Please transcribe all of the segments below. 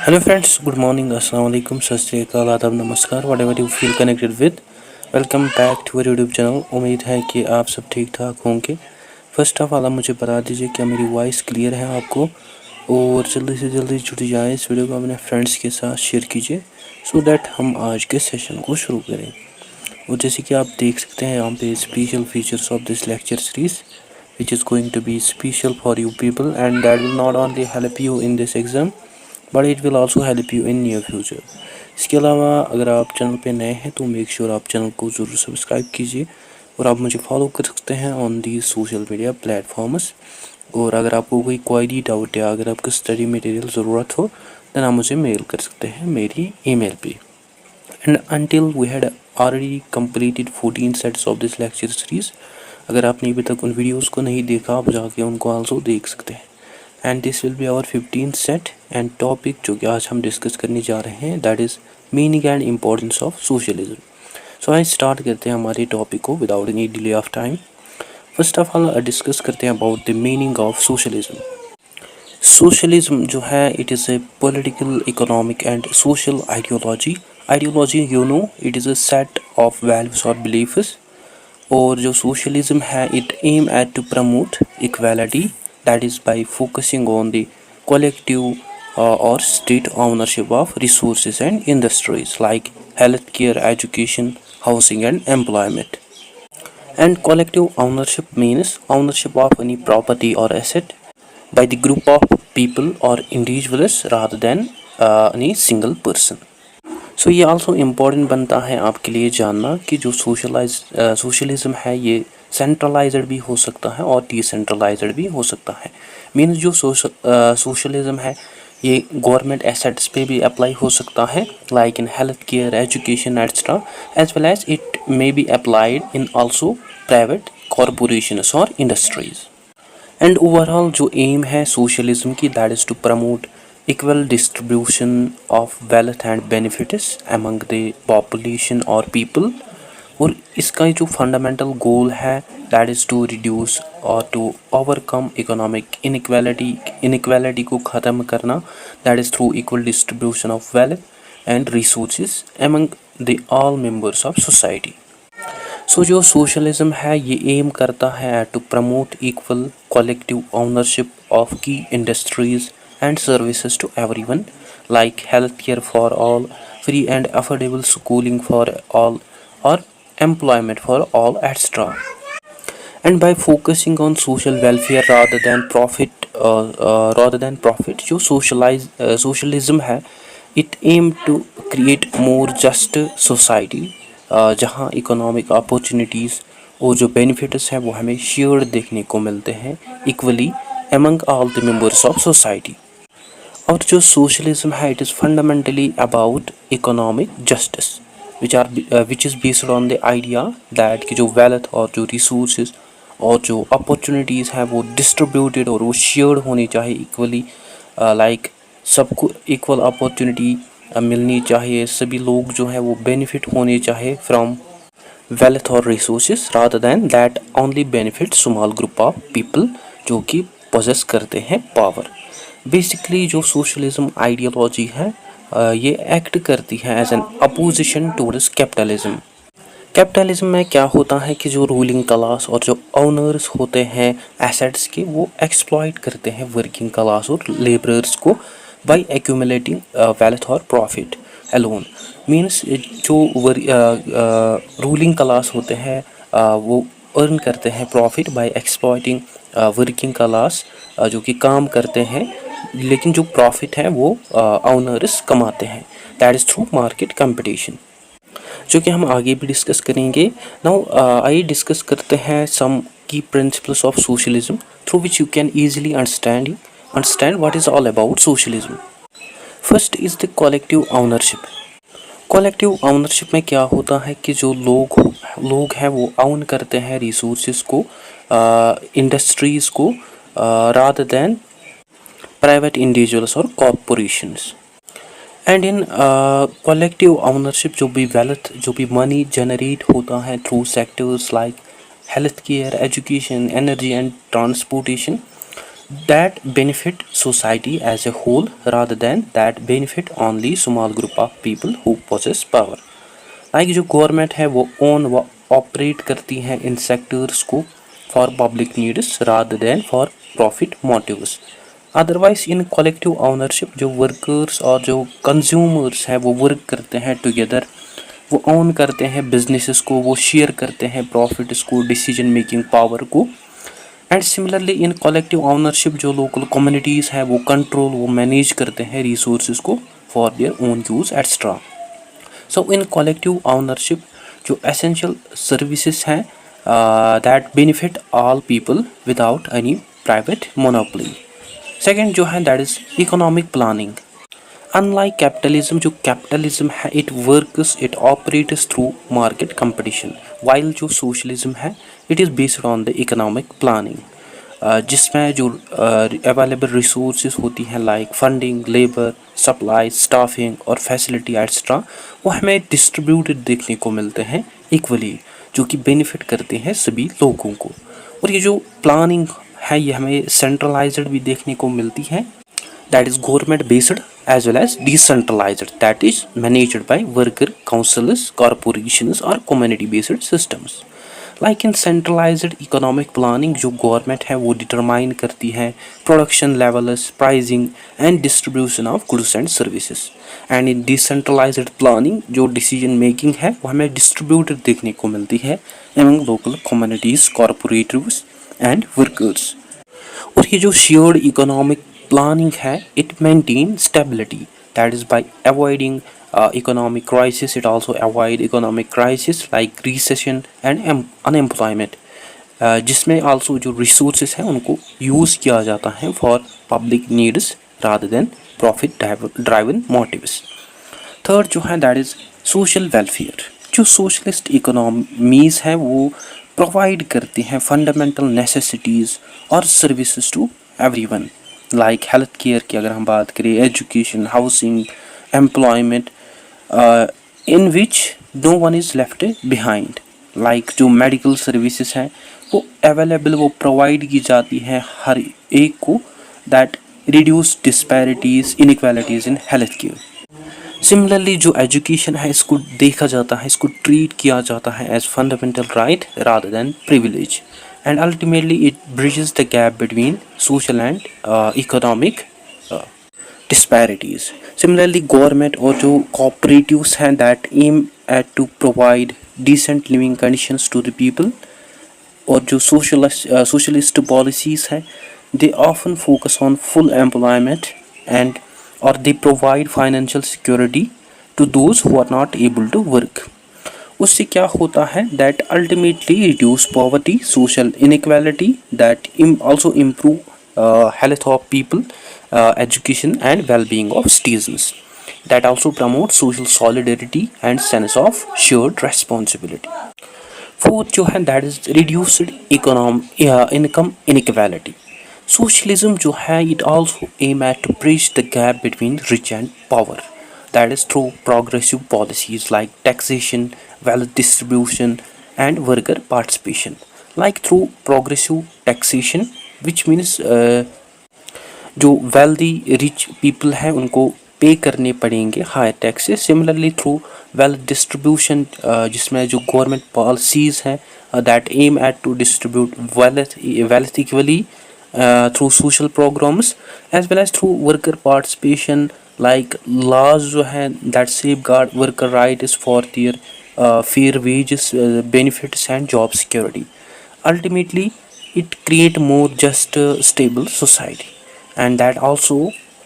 Hello friends, good morning, assalamu alaikum, sat shri akal, आदाब, नमस्कार, whatever you feel connected with. Welcome back to YouTube channel. उम्मीद है कि आप सब ठीक ठाक होंगे। फर्स्ट ऑफ ऑल आप मुझे बता दीजिए क्या मेरी वॉइस क्लियर है आपको, और जल्दी से जल्दी जुड़ जाएं। इस वीडियो को अपने फ्रेंड्स के साथ शेयर कीजिए सो दैट हम आज के सेशन को शुरू करें। और जैसे कि आप देख सकते हैं यहाँ पे special features of this lecture series which is going to be special for you people, and that will not only help you in this exam but it will also help you in near future। इसके अलावा अगर आप channel पे नए हैं तो make sure आप channel को ज़रूर सब्सक्राइब कीजिए, और आप मुझे फॉलो कर सकते हैं on the social media platforms. और अगर आपको कोई क्वारी डाउट या अगर आपको स्टडी मटेरियल ज़रूरत हो देन आप मुझे मेल कर सकते हैं मेरी ईमेल पे। And until we had already completed 14 sets of this lecture series. अगर आपने अभी तक उन वीडियोस को नहीं देखा आप जाके उनको आल्सो देख सकते हैं। And this will be our 15 set and topic जो कि आज हम डिस्कस करने जा रहे हैं that is meaning and importance of socialism. So आज स्टार्ट करते हैं हमारे टॉपिक को without any delay of time. First of all discuss करते हैं about the meaning of socialism. Socialism जो है it is a political, economic and social ideology. Ideology you know it is a set of values और beliefs. और जो socialism है it aim at to promote equality that is by focusing on the collective or state ownership of resources and industries like healthcare, education, housing and employment. And collective ownership means ownership of any property or asset by the group of people or individuals rather than any single person. सो ये also important बनता है आपके लिए जानना कि जो socialism है ये सेंट्रलाइज्ड भी हो सकता है और डिसेंट्रलाइज्ड भी हो सकता है। मीन्स जो सोशलिज्म है ये गवर्नमेंट एसेट्स पे भी अप्लाई हो सकता है like in health care, education etcetera, as well as it may be applied in also private corporations और इंडस्ट्रीज। एंड ओवरऑल जो एम है सोशलिज्म की that is to promote equal distribution of wealth and benefits among the population or people। और इसका जो fundamental goal है that is to reduce और to overcome economic inequality को ख़त्म करना that is through equal distribution of wealth and resources among the all members of society. So जो socialism है ये एम करता है to promote equal collective ownership of key industries and services to everyone like healthcare for all, free and affordable schooling for all, or employment for all, etc. And by focusing on social welfare rather than profit जो socialism है it aim to create more just society जहाँ economic opportunities और जो benefits हैं वो हमें share देखने को मिलते हैं equally among all the members of society। और जो सोशलिज्म है it is fundamentally about economic justice which is based on the idea that कि जो वेल्थ और जो रिसोर्सेज और जो अपॉर्चुनिटीज़ हैं वो डिस्ट्रीब्यूटेड और वो शेयर्ड होनी चाहिए इक्वली। लाइक सबको इक्वल अपॉर्चुनिटी मिलनी चाहिए, सभी लोग जो हैं वो बेनिफिट होने चाहिए फ्रॉम वेल्थ और resources rather than that only benefit small group of people जो कि पोजेस करते हैं पावर। बेसिकली जो सोशलिज्म आइडियोलॉजी है ये एक्ट करती है as an opposition towards capitalism. Capitalism में क्या होता है कि जो रूलिंग क्लास और जो ओनर्स होते हैं एसेट्स के वो एक्सप्लॉइट करते हैं वर्किंग क्लास और लेबरर्स को बाय एक्यूमुलेटिंग वेल्थ और प्रॉफिट अलोन। मीन्स जो रूलिंग क्लास होते हैं वो अर्न करते हैं profit by exploiting working class जो कि काम करते हैं, लेकिन जो प्रॉफिट है वो ओनर्स कमाते हैं that is through market competition, जो कि हम आगे भी डिस्कस करेंगे। नाउ आइए डिस्कस करते हैं सम की principles of socialism through which you can easily understand what is all about socialism. First is the collective ownership. Collective ownership में क्या होता है कि जो लोग हैं वो ओन करते हैं रिसोर्सेज को, इंडस्ट्रीज़ को रादर दैन प्राइवेट इंडिविजुअल्स और corporations. And in collective ownership जो भी वेल्थ जो भी मनी जनरेट होता है through sectors like health care, education, energy and transportation, that benefit society as a whole rather than that benefit only small group of people who possess power. Like जो government है वो own व operate करती हैं इन sectors को for public needs rather than for profit motives. Otherwise in collective ownership जो workers और जो कंज्यूमर्स हैं वो वर्क करते हैं टुगेदर, वो ओन करते हैं बिजनेसेस को, वो शेयर करते हैं प्रॉफिट्स को, डिसीजन मेकिंग पावर को। And similarly in collective ownership जो लोकल कम्युनिटीज़ हैं वो कंट्रोल, वो मैनेज करते हैं रिसोर्सेज को for their own use extra. So in collective ownership जो एसेंशियल सर्विसेज हैं that benefit all people without any private monopoly. Second जो है that is economic planning. Unlike capitalism, जो कैपिटलिज्म है it works, it operates through market competition, while जो socialism है it is based on the economic planning, जिसमें जो available resources होती हैं like funding, labour, supply, staffing और फैसिलिटी एक्स्ट्रा, वो हमें डिस्ट्रीब्यूटेड देखने को मिलते हैं इक्वली, जो कि बेनिफिट करते हैं सभी लोगों को। और ये जो प्लानिंग है ये हमें सेंट्रलाइज्ड भी देखने को मिलती है, that is government based as well as decentralized, that is managed by worker councils, corporations or community based systems. Like in centralized economic planning जो गवर्नमेंट है वो डिटरमाइन करती है production levels, pricing and distribution of goods and services. And in decentralized planning जो decision making है वो हमें distributed देखने को मिलती है among local communities, cooperatives and workers. और ये जो शेयर्ड इकोनॉमिक प्लानिंग है it maintain stability, that is by avoiding economic crisis, it also avoid economic crisis like recession and unemployment, जिसमें also जो resources हैं उनको use किया जाता है for public needs rather than profit driven motives. Third जो है that is social welfare, जो socialist economies है वो provide करती हैं fundamental necessities और services to everyone, like health care की अगर हम बात करें, education, housing, employment, in which no one is left behind, like जो मेडिकल सर्विसेज हैं वो अवेलेबल, वो प्रोवाइड की जाती हैं हर एक को, that reduce disparities, inequalities in health care. Similarly जो एजुकेशन है इसको देखा जाता है, इसको ट्रीट किया जाता है as fundamental right rather than privilege, and ultimately it bridges the gap between social and economic disparities. Similarly, government और जो cooperatives हैं that aim at to provide decent living conditions to the people, और जो socialist policies हैं they often focus on full employment and or they provide financial security to those who are not able to work. उससे क्या होता है that ultimately reduce poverty, social inequality, that also improve health of people, education and well-being of citizens, that also promote social solidarity and sense of shared responsibility. Fourth जो है that is reduced income inequality. Socialism जो है it also aim at to bridge the gap between rich and poor, that is through progressive policies like taxation, wealth distribution and worker participation. Like through progressive taxation which means जो wealthy rich people हैं उनको pay करने पड़ेंगे higher taxes. Similarly through wealth distribution जिसमें जो government policies हैं that aim at to distribute wealth equally through social programs as well as through worker participation, like laws जो हैं that safeguard worker rights for their fair wages, benefits and job security. Ultimately it create more just stable society, and that also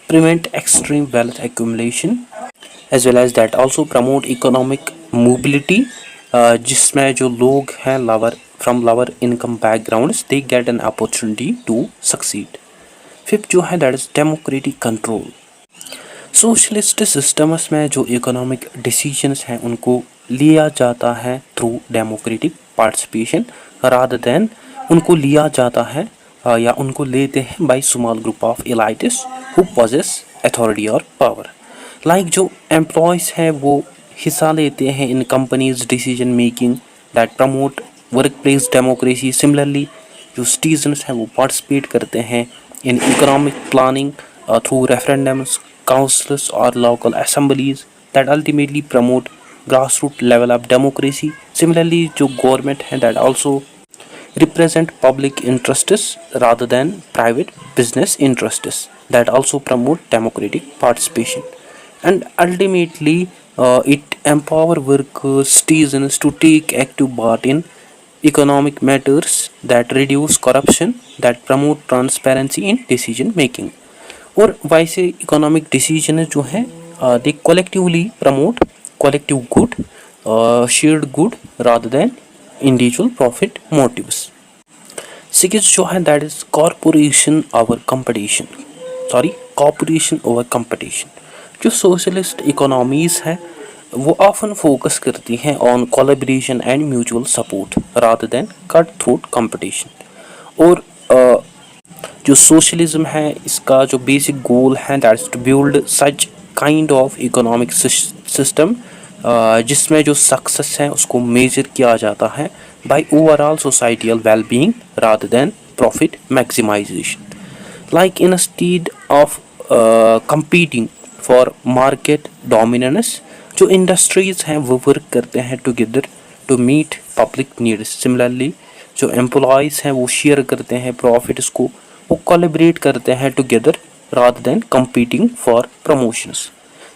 prevent extreme wealth accumulation as well as that also promote economic mobility, जिसमें जो लोग हैं from lower income backgrounds they get an opportunity to succeed. Fifth जो है that is democratic control. Socialist systems में जो economic decisions हैं उनको लिया जाता है through democratic participation rather than उनको लिया जाता है या उनको लेते हैं by small group of elites who possess authority और पावर। लाइक जो एम्प्लॉयज़ हैं वो हिस्सा लेते हैं in companies decision making that promote work place democracy. Similarly जो सिटीजन्स हैं वो पार्टिसिपेट करते हैं in economic planning through referendums, councils, or local assemblies that ultimately promote grassroots level of democracy. Similarly, जो government है that also represent public interests rather than private business interests that also promote democratic participation, and ultimately it empower workers, citizens to take active part in economic matters, that reduce corruption, that promote transparency in decision making. और वैसे economic decision जो हैं they collectively promote collective good, shared good rather than individual profit motives. Six जो है that is corporation over competition, sorry corporation over competition. जो socialist economies हैं वो often focus करती हैं on collaboration and mutual support rather than cut throat competition. और जो socialism है इसका जो बेसिक गोल है that is to build such kind of economic system जिसमें जो सक्सेस है उसको मेजर किया जाता है by overall societal wellbeing rather than profit maximization. Like instead of competing for market dominance, जो इंडस्ट्रीज हैं वो वर्क करते हैं together to meet public needs. Similarly जो एम्प्लॉयज़ हैं वो शेयर करते हैं प्रॉफिट्स को, वो कोलैबोरेट करते हैं together rather then competing for promotions.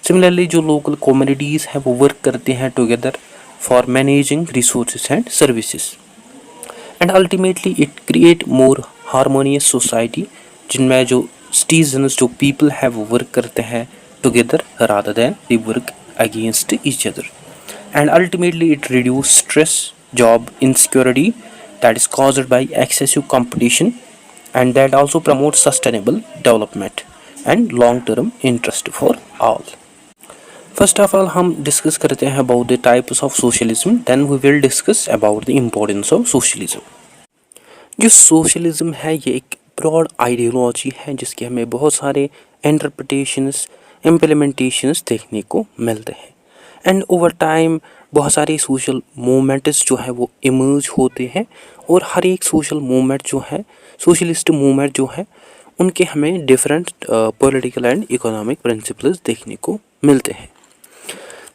Similarly जो लोकल कम्युनिटीज़ हैं वो वर्क करते हैं together for managing resources and services, and ultimately it create more harmonious society जिनमें जो सिटीजन्स जो पीपल है वो वर्क करते हैं together rather than they work against each other, and ultimately it reduce stress, job insecurity that is caused by excessive competition, and that also promotes sustainable development and long term interest for all. First of all हम discuss करते हैं about the types of socialism, then we will discuss about the importance of socialism. जो socialism है ये एक broad ideology है जिसके हमें बहुत सारे इंटरप्रिटेशंस, इम्प्लीमेंटेशंस देखने को मिलते हैं, एंड ओवर टाइम बहुत सारे सोशल मूवमेंट्स जो है वो इमर्ज होते हैं, और हर एक सोशल मूवमेंट जो है, सोशलिस्ट मूवमेंट जो है, उनके हमें different political and economic principles देखने को मिलते हैं.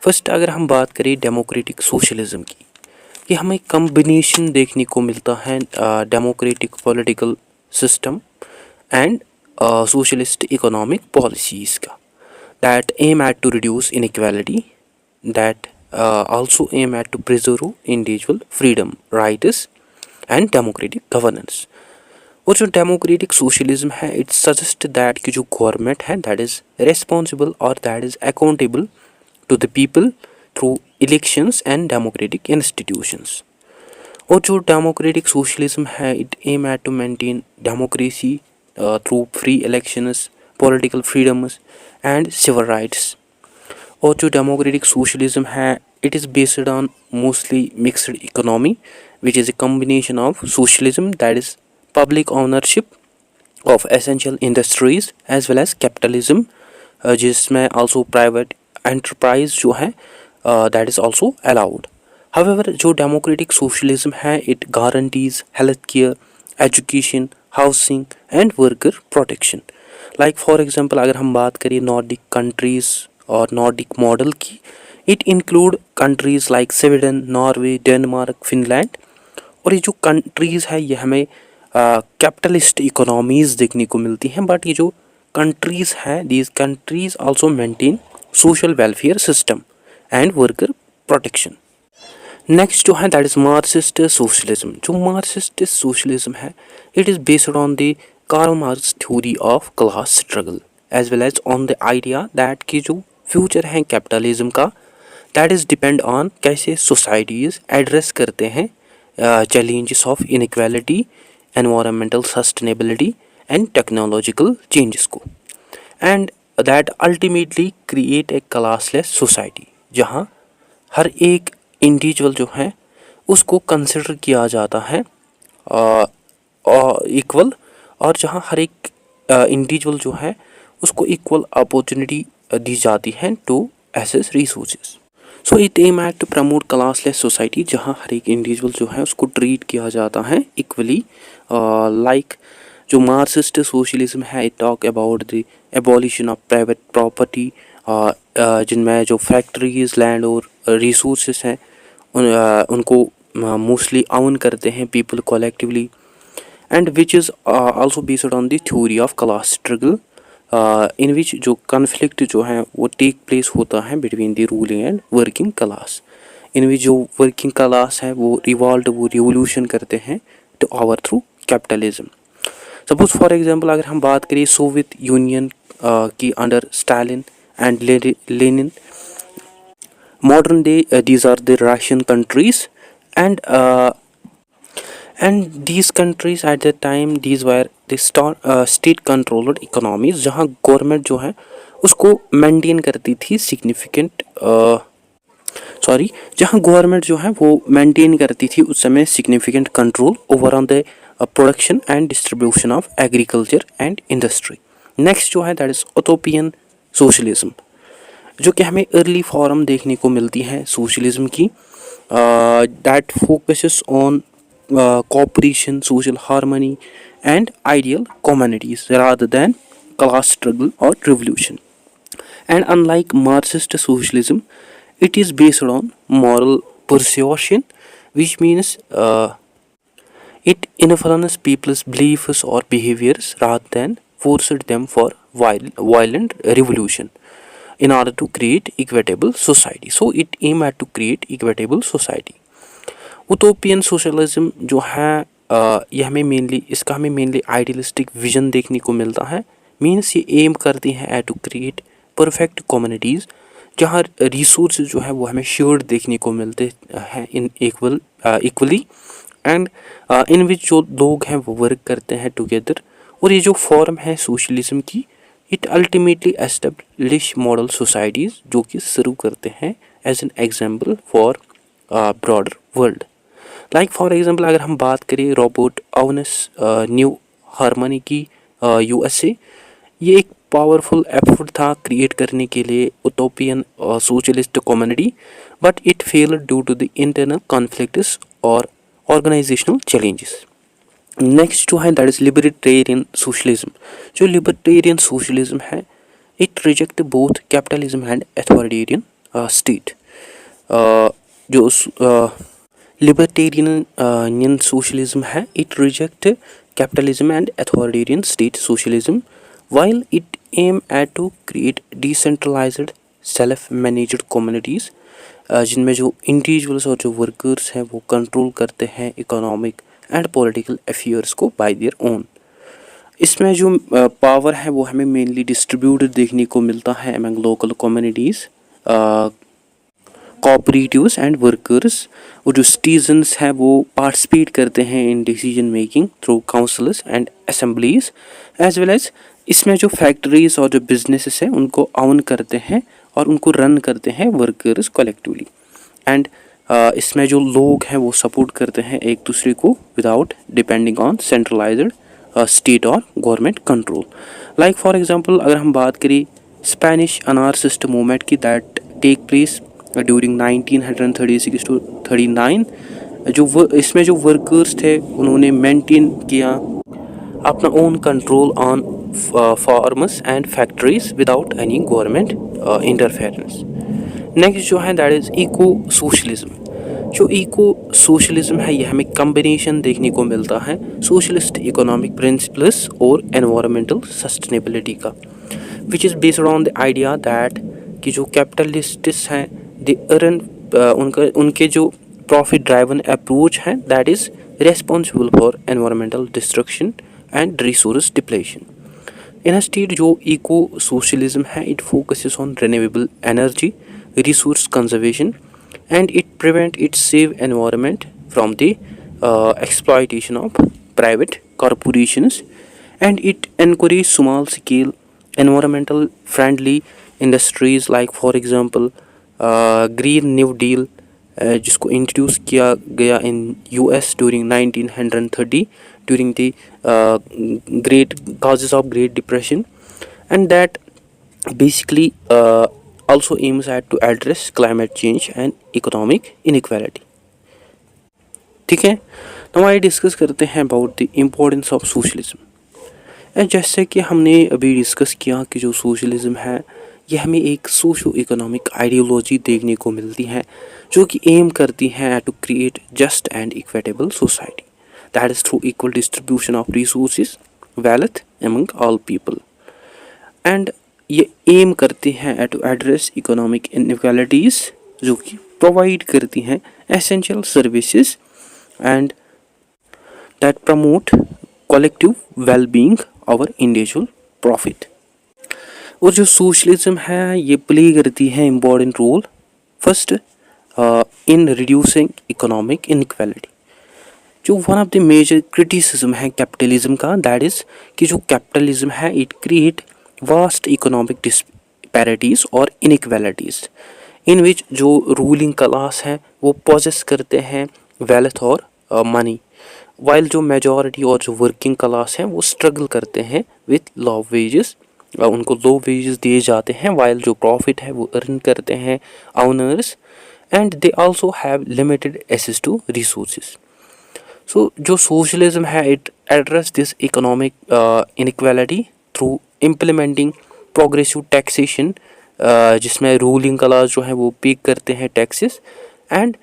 फर्स्ट अगर हम बात करें डेमोक्रेटिक सोशलिज्म की, ये हमें कम्बिनेशन देखने को मिलता है democratic political system and socialist economic policies का, that aim at to reduce inequality, that also aim at to preserve individual freedom, rights and democratic governance. और जो डेमोक्रेटिक सोशलिज्म है इट सजेस्ट दैट कि जो गवर्नमेंट है that is responsible और that is accountable to the people through elections and democratic institutions. और जो democratic socialism है it aim at to maintain democracy through free elections, political freedoms and civil rights. और जो democratic socialism है it is based on mostly mixed economy which is a combination of socialism that is public ownership of essential industries as well as capitalism जिसमें also private enterprise जो है that is also allowed. However जो democratic socialism है it guarantees health care, education, housing and worker protection. Like for example अगर हम बात करें Nordic countries और नॉर्डिक मॉडल की, it include countries like Sweden, Norway, Denmark, Finland. और ये जो कंट्रीज़ है ये हमें कैपिटलिस्ट इकोनॉमीज़ देखने को मिलती हैं, बट ये जो कंट्रीज़ हैं these countries also maintain social welfare system and worker protection. Next जो है दैट इज़ मार्क्सिस्ट सोशलिज्म. जो मार्क्सिस्ट सोशलिज्म है it is based on the Karl Marx theory of class struggle as well as on the idea that कि जो future है capitalism का that is depend on कैसे societies address करते हैं challenges of inequality, environmental sustainability and technological changes को, and that ultimately create a classless society जहाँ हर एक इंडिविजुअल जो है उसको कंसिडर किया जाता है इक्वल, और जहाँ हर एक इंडिविजुअल जो है उसको इक्वल अपॉर्चुनिटी दी जाती है to access resources. So it aim at to promote classless society जहाँ हर एक इंडिविजुअल जो है उसको ट्रीट किया जाता है इक्वली, लाइक जो मार्क्सिस्ट सोशलिज्म है it talk about the abolition of private property, जिनमें जो फैक्ट्रीज, लैंड और रिसोर्सेस हैं उनको मोस्टली ओन करते हैं people collectively, and which is also based on the theory of class struggle, in which जो कन्फ्लिक्ट जो है वो टेक प्लेस होता है between the ruling and working class, in which जो वर्किंग क्लास है वो रिवोल्यूशन करते हैं to overthrow capitalism. Suppose for example अगर हम बात करें सोवियत यूनियन की under Stalin and Lenin, modern day these are the Russian countries, and these countries at that time these were the state controlled economies, जहाँ government जो है उसको maintain करती थी सिग्निफिकेंट जहाँ गवर्नमेंट जो है वो मेंटेन करती थी उस समय significant control over on the production and distribution of agriculture and industry. Next जो है दैट इज यूटोपियन सोशलिज्म, जो कि हमें अर्ली फॉर्म देखने को मिलती है सोशलिज्म की, that focuses on cooperation, social harmony and ideal communities rather than class struggle or revolution. And unlike Marxist socialism, it is based on moral persuasion, which means it influences people's beliefs or behaviors rather than forced them for violent revolution in order to create equitable society. So it aim at to create equitable society. Utopian socialism जो है ये हमें mainly idealistic vision देखने को मिलता है। Means ये aim करती हैं at to create perfect communities जहाँ रिसोर्स जो है वो हमें शेयर्ड देखने को मिलते हैं इन इक्वली, एंड इन विच जो लोग हैं वो वर्क करते हैं टुगेदर। और ये जो फॉर्म है सोशलिज्म की, it ultimately establish model societies जो कि सर्व करते हैं as an example for broader world. Like for example अगर हम बात करें रॉबर्ट ओवेन्स न्यू हार्मनी की यूएसए, ये एक पावरफुल एफर्ट था क्रिएट करने के लिए utopian socialist community, but it failed due to the internal conflicts और ऑर्गेनाइजेशनल चैलेंजेस। नेक्स्ट जो है दैट इज लिबर्टेरियन सोशलिज्म। जो लिबर्टेरियन सोशलिज्म है it reject both capitalism and authoritarian state. जो लिबर्टेरियन सोशलिज्म है it reject capitalism and authoritarian state socialism while it aim at to create decentralized self managed communities, जिनमें जो individuals और जो workers हैं वो कंट्रोल करते हैं इकोनॉमिक एंड पॉलिटिकल अफेयर्स को बाय देयर ओन। इसमें जो पावर है वो हमें मेनली डिस्ट्रीब्यूटेड देखने को मिलता है among local communities, cooperatives and workers, और जो सिटीजन्स हैं वो पार्टिसिपेट करते हैं in decision making through councils and assemblies, as well as इसमें जो फैक्ट्रीज और जो बिजनेसेस हैं उनको ओन करते हैं और उनको रन करते हैं वर्कर्स कलेक्टिवली, एंड इसमें जो लोग हैं वो सपोर्ट करते हैं एक दूसरे को without depending on centralized state और government control. Like for example अगर हम बात करें स्पेनिश अनार्किस्ट मूवमेंट की, that take place during 1936 to 39, इसमें जो वर्कर्स थे उन्होंने मेंटेन किया अपना own control on farmers and factories without any government interference. Next जो है दैट इज़ इको सोशलिज्म। जो इको सोशलिज्म है ये हमें कम्बिनेशन देखने को मिलता है सोशलिस्ट इकोनॉमिक प्रिंसिपल्स और एनवायरमेंटल सस्टेनेबिलिटी का, which is based on the idea that कि जो कैपिटलिस्ट्स हैं दे अर्न उनके जो प्रॉफिट ड्राइवन अप्रोच है that is responsible for environmental destruction and resource depletion. Instead जो इको सोशलिज्म है it focuses on renewable energy, resource conservation, and it prevent its safe environment from the exploitation of private corporations, and it encourage small scale environmental friendly industries like for example green new deal जिसको introduce किया गया in US during 1930 during the great causes of Great Depression, and that basically also aims at to address climate change and economic inequality। ठीक है, now I discuss करते हैं about the importance of socialism। जैसे कि हमने अभी discuss किया कि जो सोशलिज्म है ये हमें एक सोशो इकोनॉमिक आइडियोलॉजी देखने को मिलती है जो कि एम करती है to create just and equitable society that is through equal distribution of resources wealth among all people. And ये एम करती हैं टू एड्रेस इकोनॉमिक इनइक्वालिटीज़ जो कि प्रोवाइड करती हैं essential services and that promote collective wellbeing और individual profit. और जो सोशलिज्म है ये प्ले करती है important role first in reducing economic inequality. जो one of the major criticism है कैपिटलिज्म का दैट इज़ कि जो कैपिटलिज्म है it create vast economic disparities और इनइक्वालिटीज़ इन विच जो रूलिंग क्लास है वो पोजेस करते हैं वेल्थ और मनी वाइल जो मेजॉरिटी और जो वर्किंग क्लास हैं वो स्ट्रगल करते हैं विथ लो वेजेस। उनको लो वेजेस दिए जाते हैं वाइल जो प्रॉफिट है वो अर्न करते हैं owners and they also have limited access to resources. So जो सोशलिज्म है it address this economic inequality through implementing progressive taxation जिसमें रूलिंग क्लास जो है वो पे करते हैं taxes and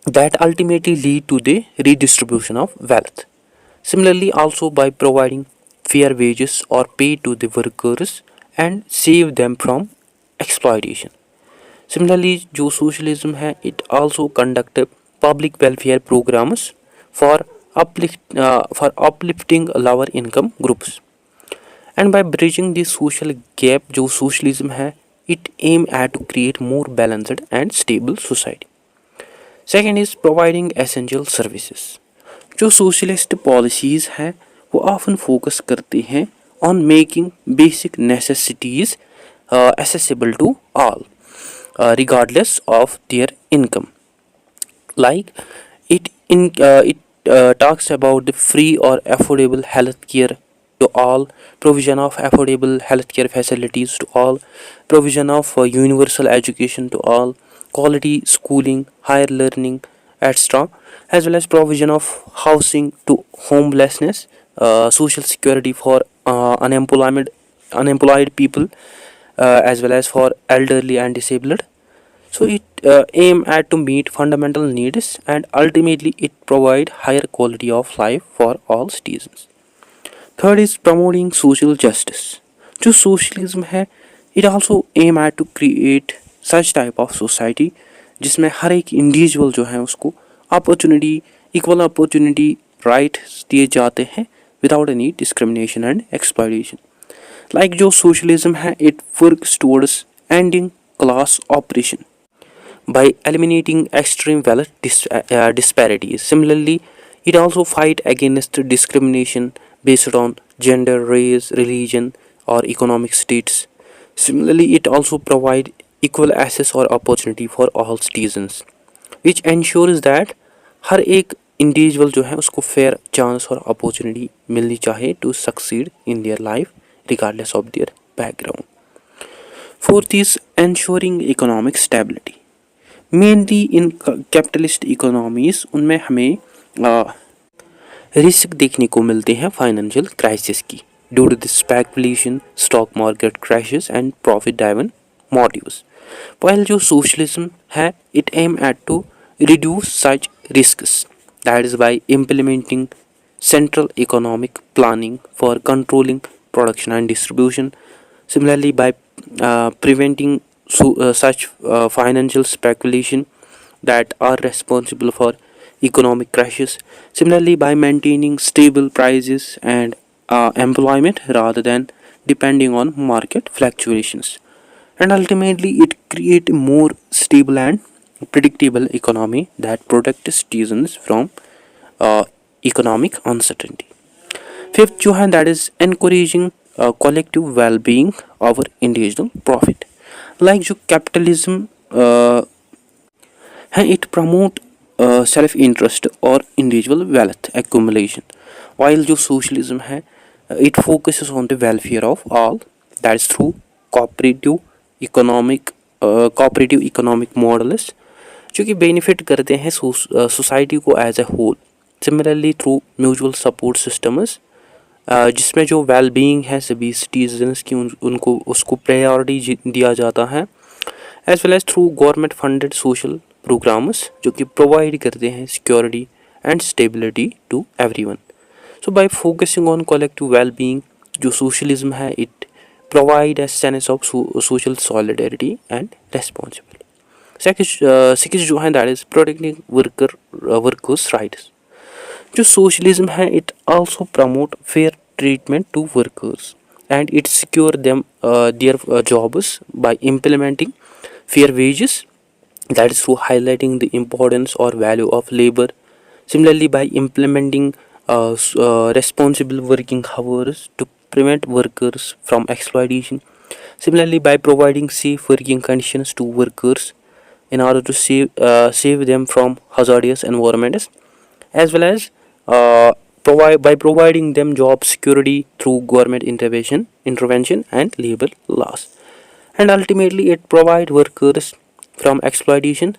that ultimately lead to the redistribution of wealth. Similarly, also by providing fair wages or pay to the workers and save them from exploitation. Similarly, जो socialism है it also conduct public welfare programs for uplifting lower income groups. And by bridging the social gap, जो socialism है it aim at to create more balanced and stable society. Second is providing essential services. जो socialist policies हैं वो often focus करती हैं on making basic necessities accessible to all regardless of their income. Like it talks about the free or affordable health care to all, provision of affordable healthcare facilities to all, provision of universal education to all, quality schooling, higher learning, etc., as well as provision of housing to homelessness, social security for unemployed people, as well as for elderly and disabled. So it aim at to meet fundamental needs and ultimately it provide higher quality of life for all citizens. Third is promoting social justice. जो socialism है it also aim at to create such type of society जिसमें हर एक individual जो है उसको opportunity equal opportunity rights दिए जाते हैं without any discrimination and exploitation. Like जो सोशलिज्म है it works towards ending class operation by eliminating extreme wealth disparities. Similarly, it also fight against discrimination based on gender, race, religion, or economic status. Similarly, it also provide equal access or opportunity for all citizens, which ensures that हर एक individual जो है उसको fair chance और opportunity मिलनी चाहिए to succeed in their life regardless of their background. Fourth is ensuring economic stability. Mainly in capitalist economies उनमें हमें risk देखने को मिलते हैं फाइनेंशियल क्राइसिस की due to the speculation, stock market crashes and profit driven motives. while जो socialism है it aim at to reduce such risks, that is by implementing central economic planning for controlling production and distribution. Similarly, by preventing such financial speculation that are responsible for economic crashes. Similarly, by maintaining stable prices and employment rather than depending on market fluctuations. And ultimately, it creates a more stable and predictable economy that protects citizens from economic uncertainty. Fifth जो है that is encouraging collective well-being over individual profit. Like जो capitalism है it promote self-interest or individual wealth accumulation, while जो socialism है it focuses on the welfare of all, that is through cooperative economic models जो कि benefit करते हैं society को as a whole. Similarly through mutual support systems जिसमें जो well being है सभी सिटीजन्स की उनको उसको प्रायोरिटी दिया जाता है, as well as through government funded social programs जो कि प्रोवाइड करते हैं security and stability to everyone. So by focusing on collective well being, जो सोशलिज्म है it provide a sense of social solidarity and responsibility. Second जो है that is protecting workers rights. जो socialism है it also promote fair treatment to workers and it secure them their jobs by implementing fair wages, that is through highlighting the importance or value of labor. Similarly, by implementing responsible working hours to prevent workers from exploitation. Similarly, by providing safe working conditions to workers in order to save them from hazardous environments, as well as by providing them job security through government intervention and labor laws. And ultimately it provides workers from exploitation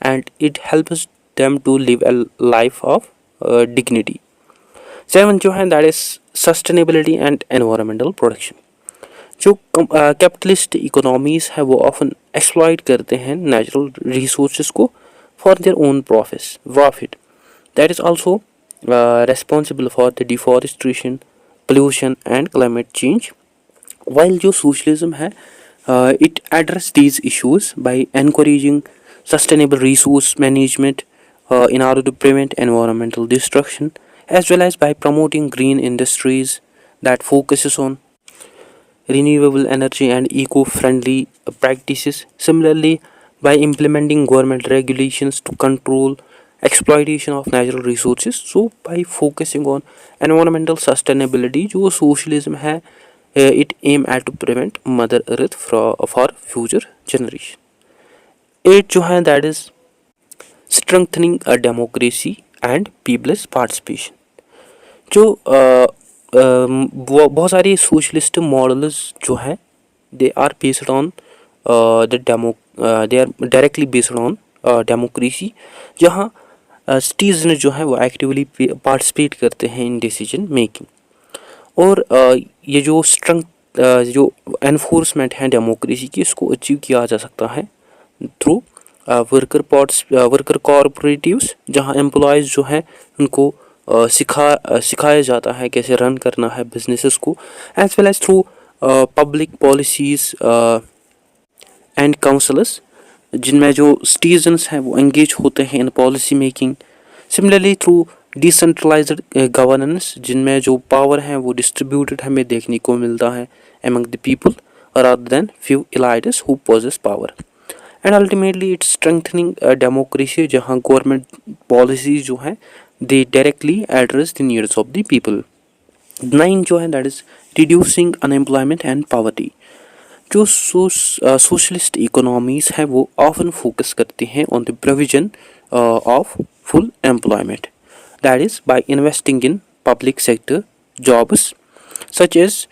and it helps them to live a life of dignity. Seven जो है that is sustainability and environmental protection. जो capitalist economies है वो often exploit करते हैं natural resources को for their own profit that is also responsible for the deforestation, pollution and climate change. While जो socialism है it address these issues by encouraging sustainable resource management in order to prevent environmental destruction, as well as by promoting green industries that focuses on renewable energy and eco-friendly practices. Similarly, by implementing government regulations to control exploitation of natural resources. So by focusing on environmental sustainability, जो socialism है it aim at to prevent mother earth for future generation. 8 जो है that is strengthening a democracy and people's participation. जो बहुत सारी socialist models जो हैं they are based on they are directly based on democracy, जहाँ citizen जो है वो एक्टिवली पार्टिसिपेट करते हैं इन डिसीजन मेकिंग। और ये जो जो एनफोर्समेंट है डेमोक्रेसी की इसको अचीव किया जा सकता है थ्रू वर्कर कॉर्पोरेटिव्स, जहाँ एम्प्लॉयज़ जो हैं उनको सिखाया जाता है कैसे रन करना है बिजनेसेस को, as well as through public policies and councils जिनमें जो सिटीजन्स हैं वो एंगेज होते हैं in policy making. Similarly through decentralized governance जिनमें जो पावर है वो डिस्ट्रीब्यूटेड हमें देखने को मिलता है among the people rather than few elites who possess power. And ultimately it's strengthening a democracy जहाँ गवर्नमेंट पॉलिसीज जो हैं they directly address the needs of the people. 9 जो है that is reducing unemployment and poverty. जो socialist economies हैं वो often focus करते हैं on the provision of full employment, that is by investing in public sector jobs such as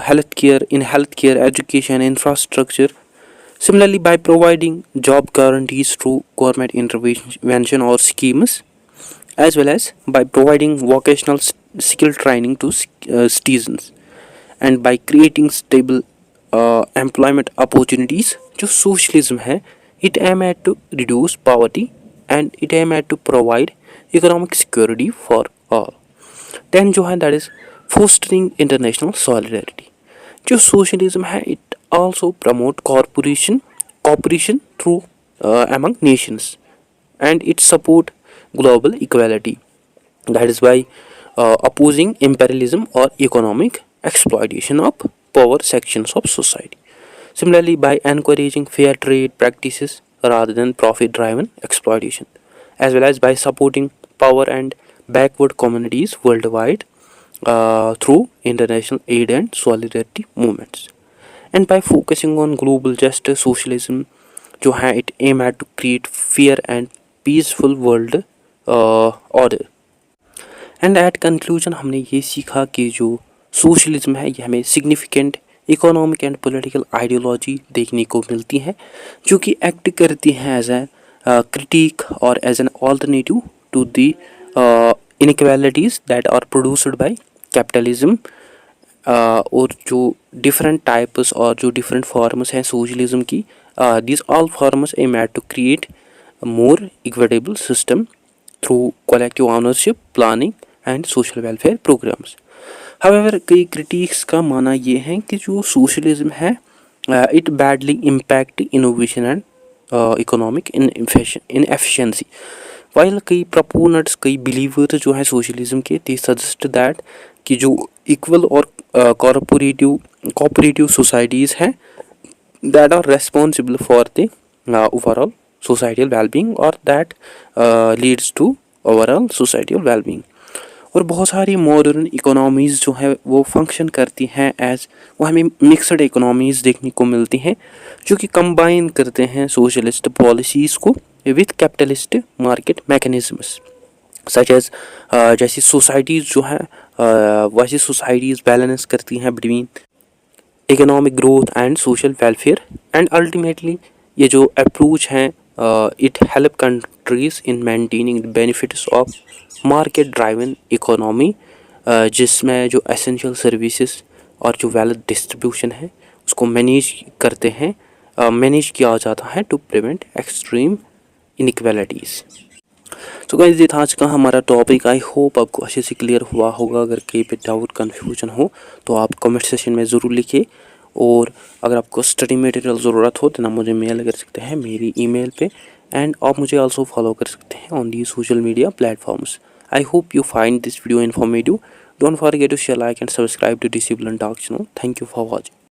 healthcare, education, infrastructure. Similarly, by providing job guarantees through government intervention or schemes, as well as by providing vocational skill training to citizens, and by creating stable employment opportunities. जो socialism है it aim at to reduce poverty and it aim at to provide economic security for all. Then जो है that is fostering international solidarity. जो socialism है it also promote cooperation through among nations and it support global equality, that is by opposing imperialism or economic exploitation of poor sections of society. Similarly, by encouraging fair trade practices rather than profit driven exploitation, as well as by supporting poor and backward communities worldwide through international aid and solidarity movements. And by focusing on global justice, socialism जो है it aim at to create fair and peaceful world order. And at conclusion हमने ये सीखा कि जो socialism है ये हमें significant economic and political ideology देखने को मिलती है जो कि एक्ट करती है एज ए क्रिटिक और as an alternative to the inequalities that are produced by capitalism और जो डिफरेंट टाइप्स और जो डिफरेंट फॉर्म्स हैं सोशलिज्म की, these all forms aim at to create a more equitable system through collective ownership, planning and social welfare programs. However, कई critics का मानना ये है कि जो socialism है it badly impact innovation and economic inefficiency. While कई proponents, कई believers जो हैं socialism के, they suggest that कि जो equal और cooperative societies हैं that are responsible for the overall societal well-being or that leads to overall societal well-being. और बहुत सारी मॉडर्न इकोनॉमीज़ जो है वो फंक्शन करती हैं एज, वो हमें मिक्सड इकोनॉमीज़ देखने को मिलती हैं जो कि कंबाइन करते हैं सोशलिस्ट पॉलिसीज़ को with capitalist market mechanisms such as, जैसी सोसाइटीज़ जो है वैसी सोसाइटीज़ बैलेंस करती हैं between economic growth and social welfare and ultimately ये जो अप्रोच हैं it help countries in maintaining the benefits of market driven economy, जिसमें जो एसेंशियल सर्विसेज और जो वेल्थ डिस्ट्रीब्यूशन है उसको मैनेज करते हैं, मैनेज किया जाता है टू प्रिवेंट एक्सट्रीम इनइक्वालिटीज़। तो गाइस ये था आज का हमारा टॉपिक। आई होप आपको अच्छे से क्लियर हुआ होगा। अगर कहीं पे डाउट कन्फ्यूजन हो तो आप कमेंट सेशन में ज़रूर लिखिए, और अगर आपको स्टडी मटेरियल ज़रूरत हो तो आप मुझे मेल कर सकते हैं मेरी ईमेल पे, एंड आप मुझे आल्सो फॉलो कर सकते हैं on the social media platforms. I hope you find this video informative. Don't forget to share, like and subscribe to Discipline Talk channel. Thank you for watching.